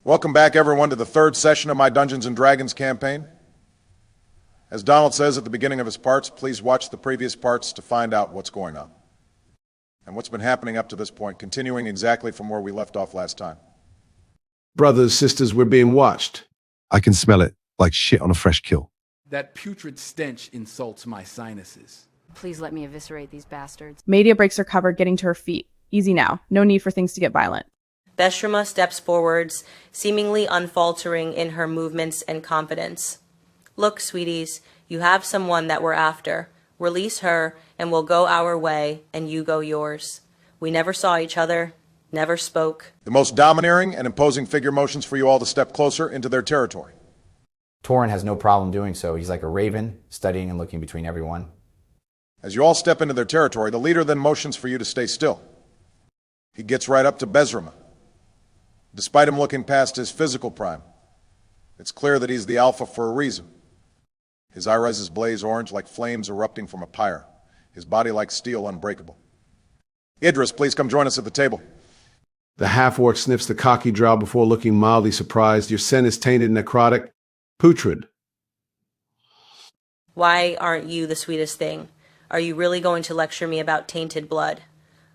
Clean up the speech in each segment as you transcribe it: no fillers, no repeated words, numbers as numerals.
Welcome back, everyone, to the third session of my Dungeons & Dragons campaign. As Donald says at the beginning of his parts, please watch the previous parts to find out what's going on and what's been happening up to this point, continuing exactly from where we left off last time. Brothers, sisters, we're being watched. I can smell it like shit on a fresh kill. That putrid stench insults my sinuses. Please let me eviscerate these bastards. Media breaks her cover, getting to her feet. Easy now. No need for things to get violent. Beshrama steps forwards, seemingly unfaltering in her movements and confidence. Look, sweeties, you have someone that we're after. Release her, and we'll go our way, and you go yours. We never saw each other, never spoke. The most domineering and imposing figure motions for you all to step closer into their territory. Torin has no problem doing so. He's like a raven, studying and looking between everyone. As you all step into their territory, the leader then motions for you to stay still. He gets right up to Beshrama. Despite him looking past his physical prime, it's clear that he's the alpha for a reason. His irises blaze orange like flames erupting from a pyre, his body like steel unbreakable. Idris, please come join us at the table. The half-orc sniffs the cocky drow before looking mildly surprised. Your scent is tainted, necrotic, putrid. Why aren't you the sweetest thing? Are you really going to lecture me about tainted blood?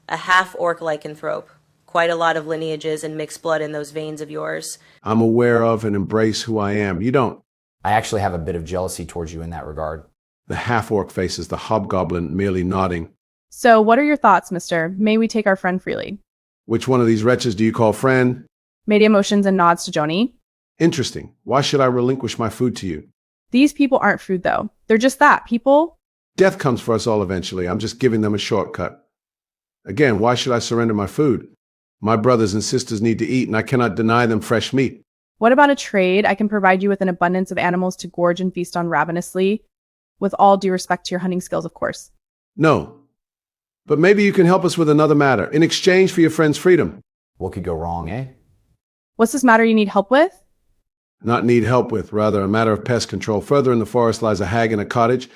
A half-orc lycanthrope. Quite a lot of lineages and mixed blood in those veins of yours. I'm aware of and embrace who I am. You don't. I actually have a bit of jealousy towards you in that regard. The half-orc faces the hobgoblin, merely nodding. So, what are your thoughts, mister? May we take our friend freely? Which one of these wretches do you call friend? Media motions and nods to Joni. Interesting. Why should I relinquish my food to you? These people aren't food, though. They're just that, people. Death comes for us all eventually. I'm just giving them a shortcut. Again, why should I surrender my food? My brothers and sisters need to eat, and I cannot deny them fresh meat. What about a trade? I can provide you with an abundance of animals to gorge and feast on ravenously, with all due respect to your hunting skills, of course. No. But maybe you can help us with another matter, in exchange for your friend's freedom. What could go wrong, eh? What's this matter you need help with? Not need help with, rather a matter of pest control. Further in the forest lies a hag in a cottage.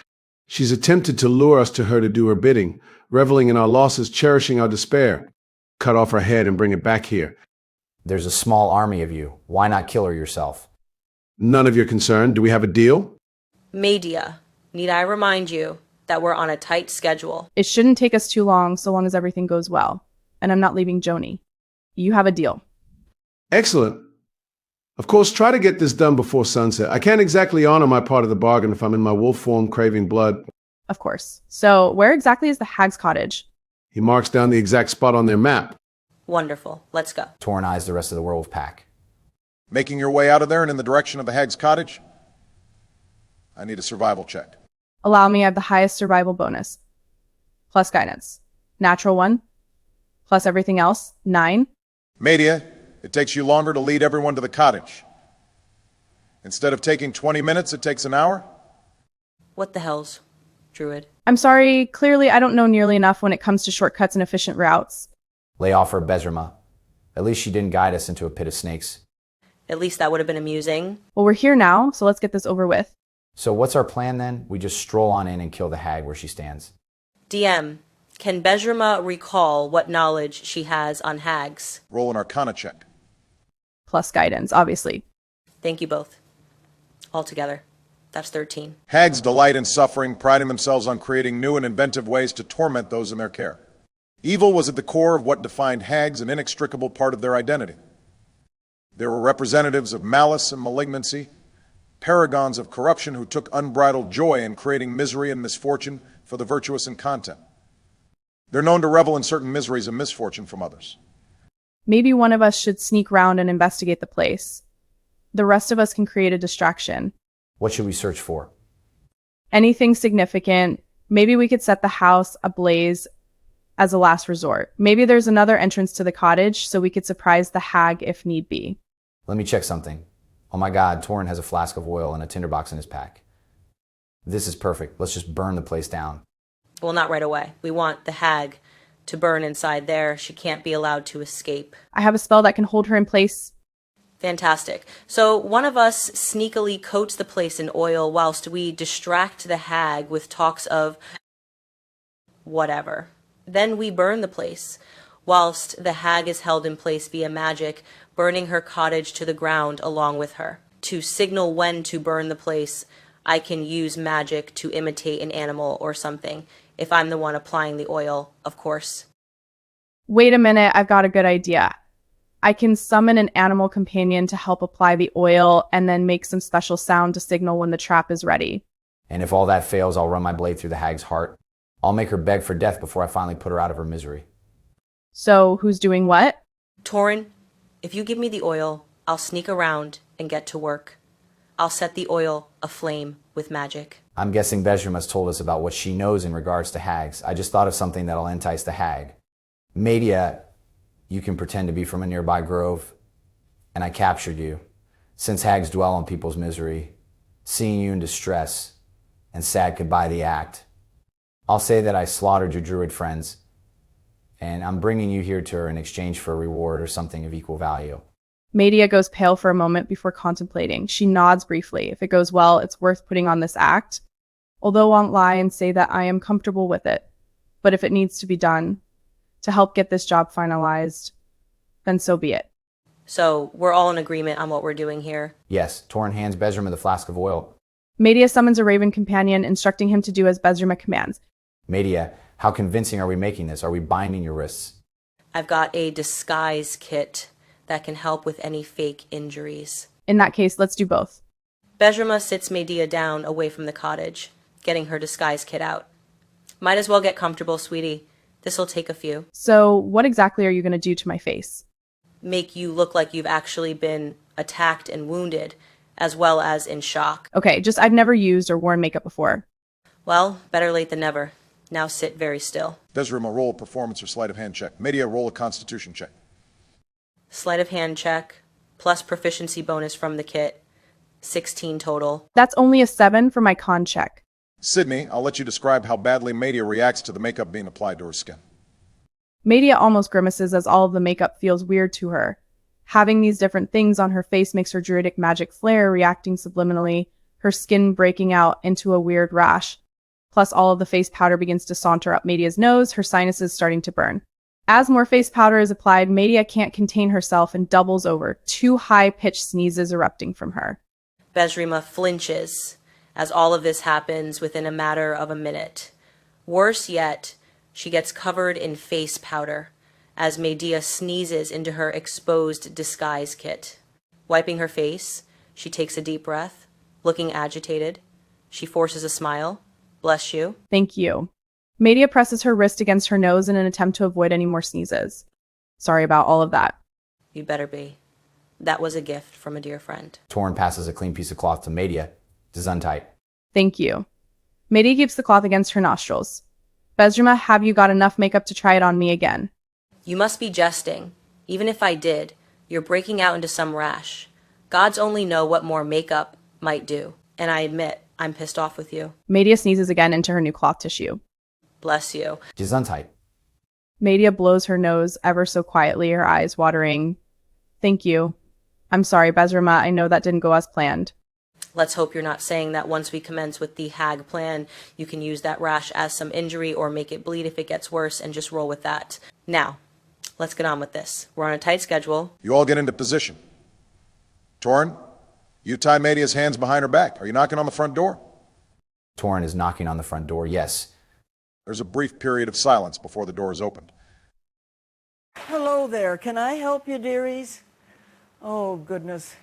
She's attempted to lure us to her to do her bidding, reveling in our losses, cherishing our despair. Cut off her head and bring it back here. There's a small army of you. Why not kill her yourself? None of your concern. Do we have a deal? Media, need I remind you that we're on a tight schedule? It shouldn't take us too long, so long as everything goes well. And I'm not leaving Joni. You have a deal. Excellent. Of course, try to get this done before sunset. I can't exactly honor my part of the bargain if I'm in my wolf form craving blood. Of course. So, where exactly is the hag's cottage? He marks down the exact spot on their map. Wonderful. Let's go. Torin eyes the rest of the werewolf pack. Making your way out of there and in the direction of the hag's cottage, I need a survival check. Allow me, I have the highest survival bonus. Plus guidance. Natural 1. Plus everything else, 9. Media, it takes you longer to lead everyone to the cottage. Instead of taking 20 minutes, it takes an hour? What the hell's, Druid? I'm sorry, clearly I don't know nearly enough when it comes to shortcuts and efficient routes. Lay off her, Beshrama. At least she didn't guide us into a pit of snakes. At least that would have been amusing. Well, we're here now, so let's get this over with. So what's our plan then? We just stroll on in and kill the hag where she stands. DM, can Beshrama recall what knowledge she has on hags? Roll an Arcana check. Plus guidance, obviously. Thank you both. Altogether, that's 13. Hags delight in suffering, priding themselves on creating new and inventive ways to torment those in their care. Evil was at the core of what defined hags, an inextricable part of their identity. They were representatives of malice and malignancy, paragons of corruption who took unbridled joy in creating misery and misfortune for the virtuous and content. They're known to revel in certain miseries and misfortune from others. Maybe one of us should sneak round and investigate the place. The rest of us can create a distraction. What should we search for? Anything significant. Maybe we could set the house ablaze as a last resort. Maybe there's another entrance to the cottage so we could surprise the hag if need be. Let me check something. Oh my god, Torin has a flask of oil and a tinderbox in his pack. This is perfect. Let's just burn the place down. Well, not right away. We want the hag to burn inside there. She can't be allowed to escape. I have a spell that can hold her in place. Fantastic. So one of us sneakily coats the place in oil whilst we distract the hag with talks of whatever. Then we burn the place. Whilst the hag is held in place via magic, burning her cottage to the ground along with her. To signal when to burn the place, I can use magic to imitate an animal or something, if I'm the one applying the oil, of course. Wait a minute, I've got a good idea. I can summon an animal companion to help apply the oil and then make some special sound to signal when the trap is ready. And if all that fails, I'll run my blade through the hag's heart. I'll make her beg for death before I finally put her out of her misery. So, who's doing what? Torin, if you give me the oil, I'll sneak around and get to work. I'll set the oil aflame with magic. I'm guessing Bezrim has told us about what she knows in regards to hags. I just thought of something that'll entice the hag. Media, you can pretend to be from a nearby grove, and I captured you. Since hags dwell on people's misery, seeing you in distress and sad could buy the act. I'll say that I slaughtered your druid friends, and I'm bringing you here to her in exchange for a reward or something of equal value. Media goes pale for a moment before contemplating. She nods briefly. If it goes well, it's worth putting on this act. Although I won't lie and say that I am comfortable with it. But if it needs to be done to help get this job finalized, then so be it. So, we're all in agreement on what we're doing here. Yes, Torin hands Bezrim the flask of oil. Media summons a raven companion, instructing him to do as Bezrima commands. Media, how convincing are we making this? Are we binding your wrists? I've got a disguise kit that can help with any fake injuries. In that case, let's do both. Bezrima sits Medea down away from the cottage, getting her disguise kit out. Might as well get comfortable, sweetie. This'll take a few. So, what exactly are you going to do to my face? Make you look like you've actually been attacked and wounded, as well as in shock. Okay, just I've never used or worn makeup before. Well, better late than never. Now sit very still. Bezrim, roll a performance or sleight of hand check. Media, roll a constitution check. Sleight of hand check, plus proficiency bonus from the kit. 16 total. That's only a 7 for my con check. Sydney, I'll let you describe how badly Media reacts to the makeup being applied to her skin. Media almost grimaces as all of the makeup feels weird to her. Having these different things on her face makes her druidic magic flare reacting subliminally, her skin breaking out into a weird rash. Plus all of the face powder begins to saunter up Media's nose, her sinuses starting to burn. As more face powder is applied, Media can't contain herself and doubles over, 2 high-pitched sneezes erupting from her. Bezrima flinches as all of this happens within a matter of a minute. Worse yet, she gets covered in face powder as Medea sneezes into her exposed disguise kit. Wiping her face, she takes a deep breath, looking agitated. She forces a smile. Bless you. Thank you. Media presses her wrist against her nose in an attempt to avoid any more sneezes. Sorry about all of that. You better be. That was a gift from a dear friend. Torin passes a clean piece of cloth to Media. It is untight. Thank you. Media keeps the cloth against her nostrils. Bezrima, have you got enough makeup to try it on me again? You must be jesting. Even if I did, you're breaking out into some rash. Gods only know what more makeup might do. And I admit, I'm pissed off with you. Media sneezes again into her new cloth tissue. Bless you. It is untight. Media blows her nose ever so quietly, her eyes watering. Thank you. I'm sorry, Bezrima, I know that didn't go as planned. Let's hope you're not saying that once we commence with the hag plan, you can use that rash as some injury or make it bleed if it gets worse and just roll with that. Now, let's get on with this. We're on a tight schedule. You all get into position. Torin, you tie Media's hands behind her back. Are you knocking on the front door? Torin is knocking on the front door. Yes. There's a brief period of silence before the door is opened. Hello there. Can I help you, dearies? Oh, goodness.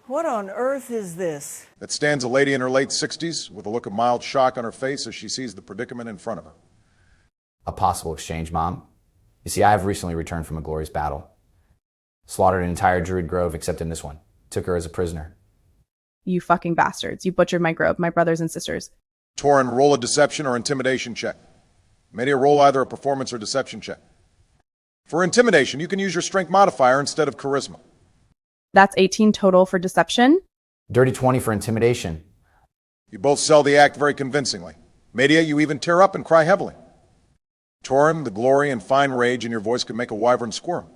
What on earth is this? That stands a lady in her late 60s with a look of mild shock on her face as she sees the predicament in front of her. A possible exchange, Mom. You see, I have recently returned from a glorious battle. Slaughtered an entire druid grove except in this one. Took her as a prisoner. You fucking bastards. You butchered my grove, my brothers and sisters. Torin, roll a deception or intimidation check. Media, roll either a performance or deception check. For intimidation, you can use your strength modifier instead of charisma. That's 18 total for deception. Dirty 20 for intimidation. You both sell the act very convincingly. Media, you even tear up and cry heavily. Torin, the glory and fine rage in your voice could make a wyvern squirm.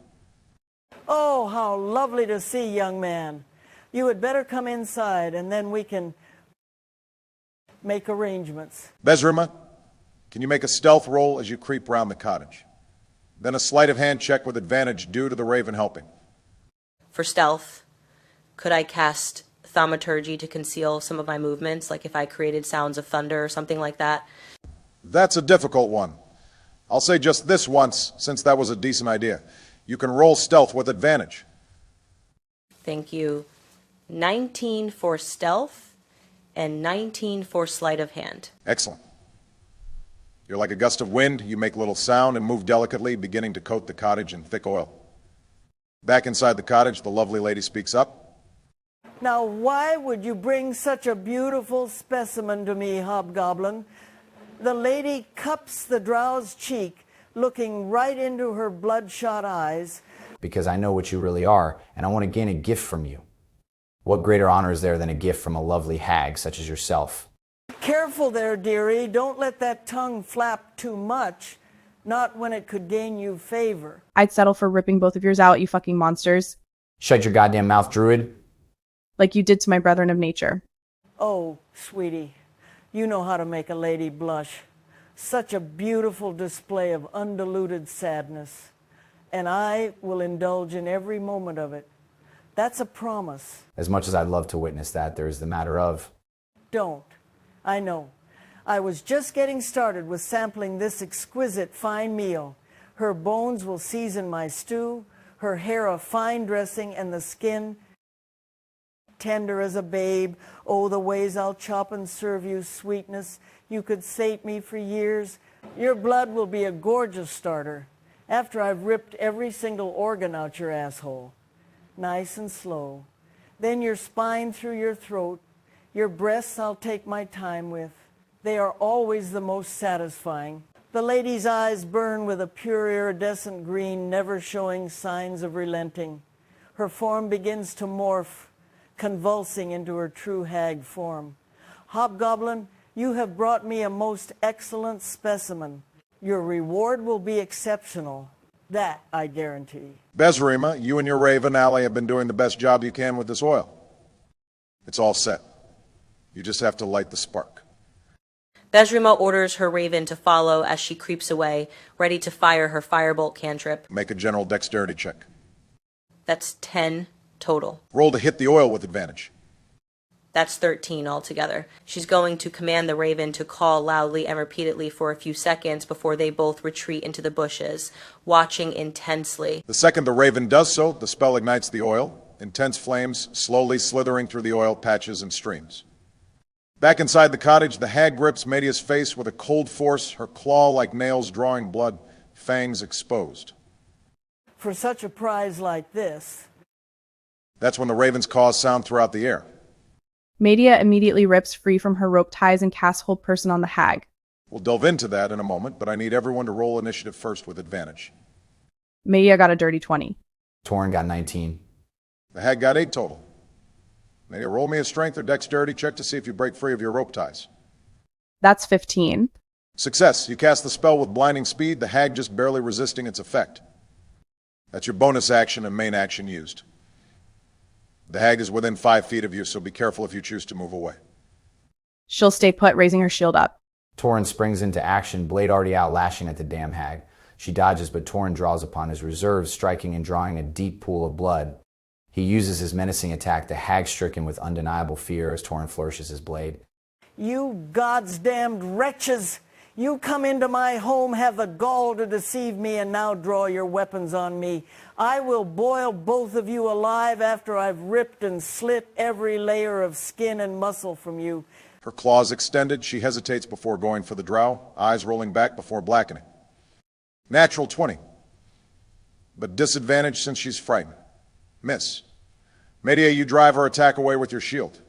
Oh, how lovely to see, young man. You had better come inside, and then we can make arrangements. Bezrima, can you make a stealth roll as you creep round the cottage? Then a sleight of hand check with advantage due to the raven helping. For stealth, could I cast thaumaturgy to conceal some of my movements, like if I created sounds of thunder or something like that? That's a difficult one. I'll say just this once, since that was a decent idea. You can roll stealth with advantage. Thank you. 19 for stealth and 19 for sleight of hand. Excellent. You're like a gust of wind. You make little sound and move delicately, beginning to coat the cottage in thick oil. Back inside the cottage, the lovely lady speaks up. Now, why would you bring such a beautiful specimen to me, Hobgoblin? The lady cups the drow's cheek, looking right into her bloodshot eyes. Because I know what you really are, and I want to gain a gift from you. What greater honor is there than a gift from a lovely hag such as yourself? Careful there, dearie. Don't let that tongue flap too much. Not when it could gain you favor. I'd settle for ripping both of yours out, you fucking monsters. Shut your goddamn mouth, druid. Like you did to my brethren of nature. Oh, sweetie, you know how to make a lady blush. Such a beautiful display of undiluted sadness. And I will indulge in every moment of it. That's a promise. As much as I'd love to witness that, there's the matter of... Don't. I know. I was just getting started with sampling this exquisite fine meal. Her bones will season my stew, her hair a fine dressing, and the skin tender as a babe. Oh, the ways I'll chop and serve you sweetness. You could sate me for years. Your blood will be a gorgeous starter after I've ripped every single organ out your asshole. Nice and slow. Then your spine through your throat. Your breasts I'll take my time with. They are always the most satisfying. The lady's eyes burn with a pure iridescent green, never showing signs of relenting. Her form begins to morph, convulsing into her true hag form. Hobgoblin, you have brought me a most excellent specimen. Your reward will be exceptional. That I guarantee. Bezrima, you and your raven ally have been doing the best job you can with this oil. It's all set. You just have to light the spark. Bezrima orders her raven to follow as she creeps away, ready to fire her firebolt cantrip. Make a general dexterity check. That's 10 total. Roll to hit the oil with advantage. That's 13 altogether. She's going to command the raven to call loudly and repeatedly for a few seconds before they both retreat into the bushes, watching intensely. The second the raven does so, the spell ignites the oil, intense flames slowly slithering through the oil patches and streams. Back inside the cottage, the hag grips Media's face with a cold force, her claw like nails drawing blood, fangs exposed. For such a prize like this. That's when the raven's caws sound throughout the air. Media immediately rips free from her rope ties and casts hold person on the hag. We'll delve into that in a moment, but I need everyone to roll initiative first with advantage. Media got a dirty 20. Torin got 19. The hag got 8 total. Media, roll me a strength or dexterity check to see if you break free of your rope ties. That's 15. Success. You cast the spell with blinding speed, the hag just barely resisting its effect. That's your bonus action and main action used. The hag is within 5 feet of you, so be careful if you choose to move away. She'll stay put, raising her shield up. Torin springs into action, blade already out, lashing at the damn hag. She dodges, but Torin draws upon his reserves, striking and drawing a deep pool of blood. He uses his menacing attack, the hag stricken with undeniable fear as Torin flourishes his blade. You God's damned wretches! You come into my home, have the gall to deceive me, and now draw your weapons on me. I will boil both of you alive after I've ripped and slit every layer of skin and muscle from you. Her claws extended, she hesitates before going for the drow, eyes rolling back before blackening. Natural 20. But disadvantage since she's frightened. Miss. Media, you drive her attack away with your shield.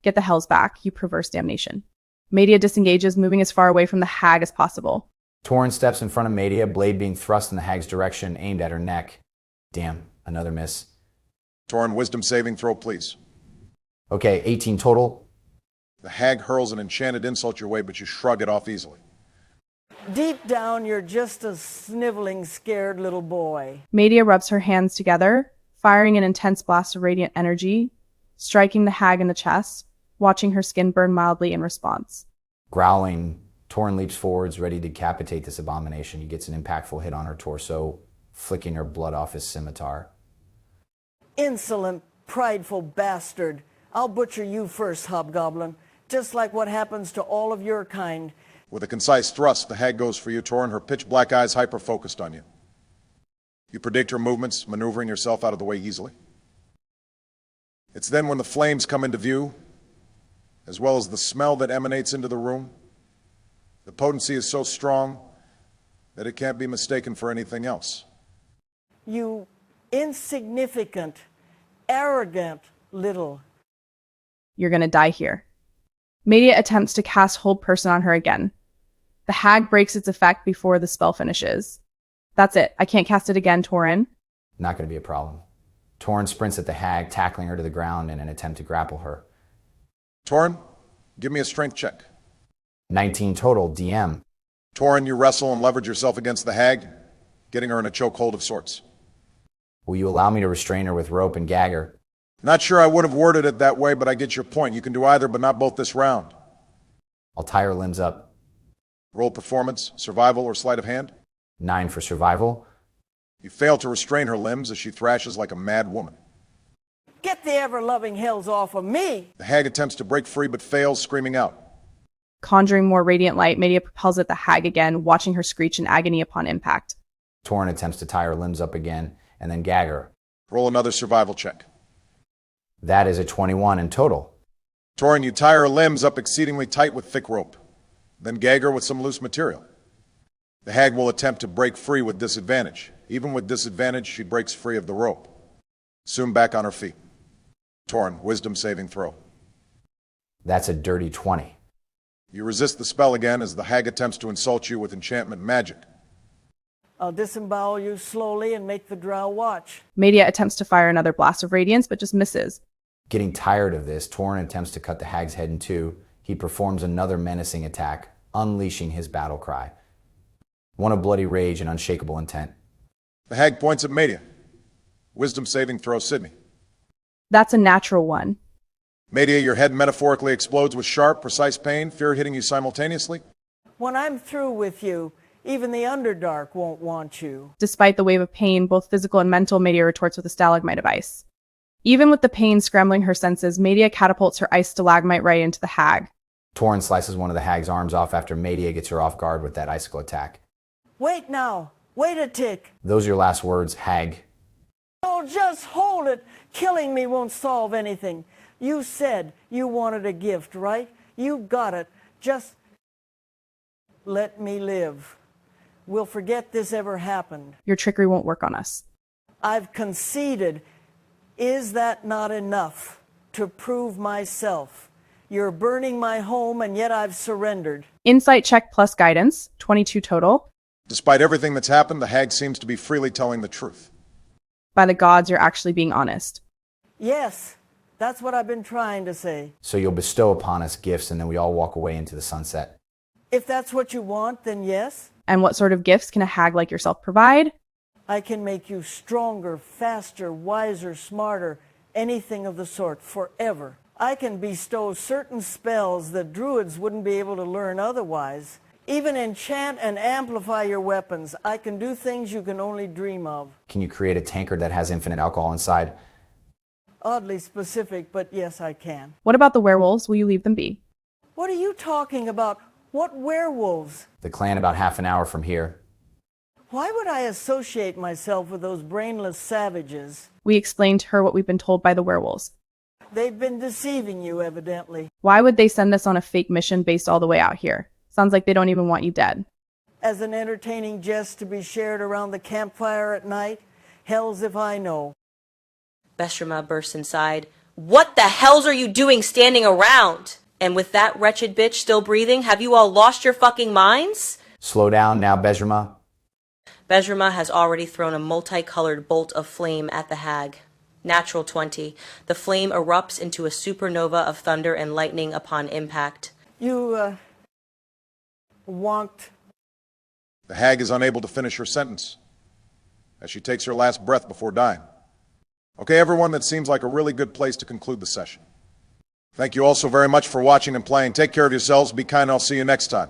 Get the hells back, you perverse damnation. Media disengages, moving as far away from the hag as possible. Torin steps in front of Media, blade being thrust in the hag's direction, aimed at her neck. Damn, another miss. Torin, wisdom saving throw, please. Okay, 18 total. The hag hurls an enchanted insult your way, but you shrug it off easily. Deep down, you're just a sniveling, scared little boy. Media rubs her hands together, firing an intense blast of radiant energy, striking the hag in the chest, watching her skin burn mildly in response. Growling, Torin leaps forwards, ready to decapitate this abomination. He gets an impactful hit on her torso, flicking her blood off his scimitar. Insolent, prideful bastard. I'll butcher you first, Hobgoblin, just like what happens to all of your kind. With a concise thrust, the hag goes for you, Torin, her pitch-black eyes hyper-focused on you. You predict her movements, maneuvering yourself out of the way easily. It's then when the flames come into view, as well as the smell that emanates into the room. The potency is so strong that it can't be mistaken for anything else. You insignificant, arrogant little. You're gonna die here. Media attempts to cast Hold Person on her again. The hag breaks its effect before the spell finishes. That's it. I can't cast it again, Torin. Not going to be a problem. Torin sprints at the hag, tackling her to the ground in an attempt to grapple her. Torin, give me a strength check. 19 total, DM. Torin, you wrestle and leverage yourself against the hag, getting her in a chokehold of sorts. Will you allow me to restrain her with rope and gag her? Not sure I would have worded it that way, but I get your point. You can do either, but not both this round. I'll tie her limbs up. Roll performance, survival, or sleight of hand. 9 for survival. You fail to restrain her limbs as she thrashes like a mad woman. Get the ever-loving hells off of me! The hag attempts to break free but fails, screaming out. Conjuring more radiant light, Media propels at the hag again, watching her screech in agony upon impact. Torin attempts to tie her limbs up again and then gag her. Roll another survival check. That is a 21 in total. Torin, you tie her limbs up exceedingly tight with thick rope, then gag her with some loose material. The hag will attempt to break free with disadvantage. Even with disadvantage, she breaks free of the rope. Soon back on her feet. Torin, wisdom saving throw. That's a dirty 20. You resist the spell again as the hag attempts to insult you with enchantment magic. I'll disembowel you slowly and make the drow watch. Media attempts to fire another blast of radiance, but just misses. Getting tired of this, Torin attempts to cut the hag's head in two. He performs another menacing attack, unleashing his battle cry. One of bloody rage and unshakable intent. The hag points at Media. Wisdom saving throw, Sydney. That's a natural one. Media, your head metaphorically explodes with sharp, precise pain, fear hitting you simultaneously. When I'm through with you, even the Underdark won't want you. Despite the wave of pain, both physical and mental, Media retorts with a stalagmite of ice. Even with the pain scrambling her senses, Media catapults her ice stalagmite right into the hag. Torin slices one of the hag's arms off after Media gets her off guard with that icicle attack. Wait now. Wait a tick. Those are your last words, hag. Oh, just hold it. Killing me won't solve anything. You said you wanted a gift, right? You got it. Just let me live. We'll forget this ever happened. Your trickery won't work on us. I've conceded. Is that not enough to prove myself? You're burning my home, and yet I've surrendered. Insight check plus guidance, 22 total. Despite everything that's happened, the hag seems to be freely telling the truth. By the gods, you're actually being honest. Yes, that's what I've been trying to say. So you'll bestow upon us gifts and then we all walk away into the sunset. If that's what you want, then yes. And what sort of gifts can a hag like yourself provide? I can make you stronger, faster, wiser, smarter, anything of the sort, forever. I can bestow certain spells that druids wouldn't be able to learn otherwise. Even enchant and amplify your weapons. I can do things you can only dream of. Can you create a tankard that has infinite alcohol inside? Oddly specific, but yes, I can. What about the werewolves? Will you leave them be? What are you talking about? What werewolves? The clan about half an hour from here. Why would I associate myself with those brainless savages? We explained to her what we've been told by the werewolves. They've been deceiving you, evidently. Why would they send us on a fake mission based all the way out here? Sounds like they don't even want you dead. As an entertaining jest to be shared around the campfire at night? Hells if I know. Bestrima bursts inside. What the hells are you doing standing around? And with that wretched bitch still breathing, have you all lost your fucking minds? Slow down now, Besrima. Besrima has already thrown a multicolored bolt of flame at the hag. Natural 20. The flame erupts into a supernova of thunder and lightning upon impact. You, wonked. The hag is unable to finish her sentence as she takes her last breath before dying. Okay, everyone, that seems like a really good place to conclude the session. Thank you all so very much for watching and playing. Take care of yourselves. Be kind. I'll see you next time.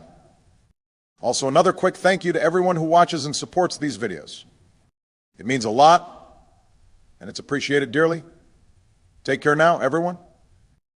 Also, another quick thank you to everyone who watches and supports these videos. It means a lot, and it's appreciated dearly. Take care now, everyone.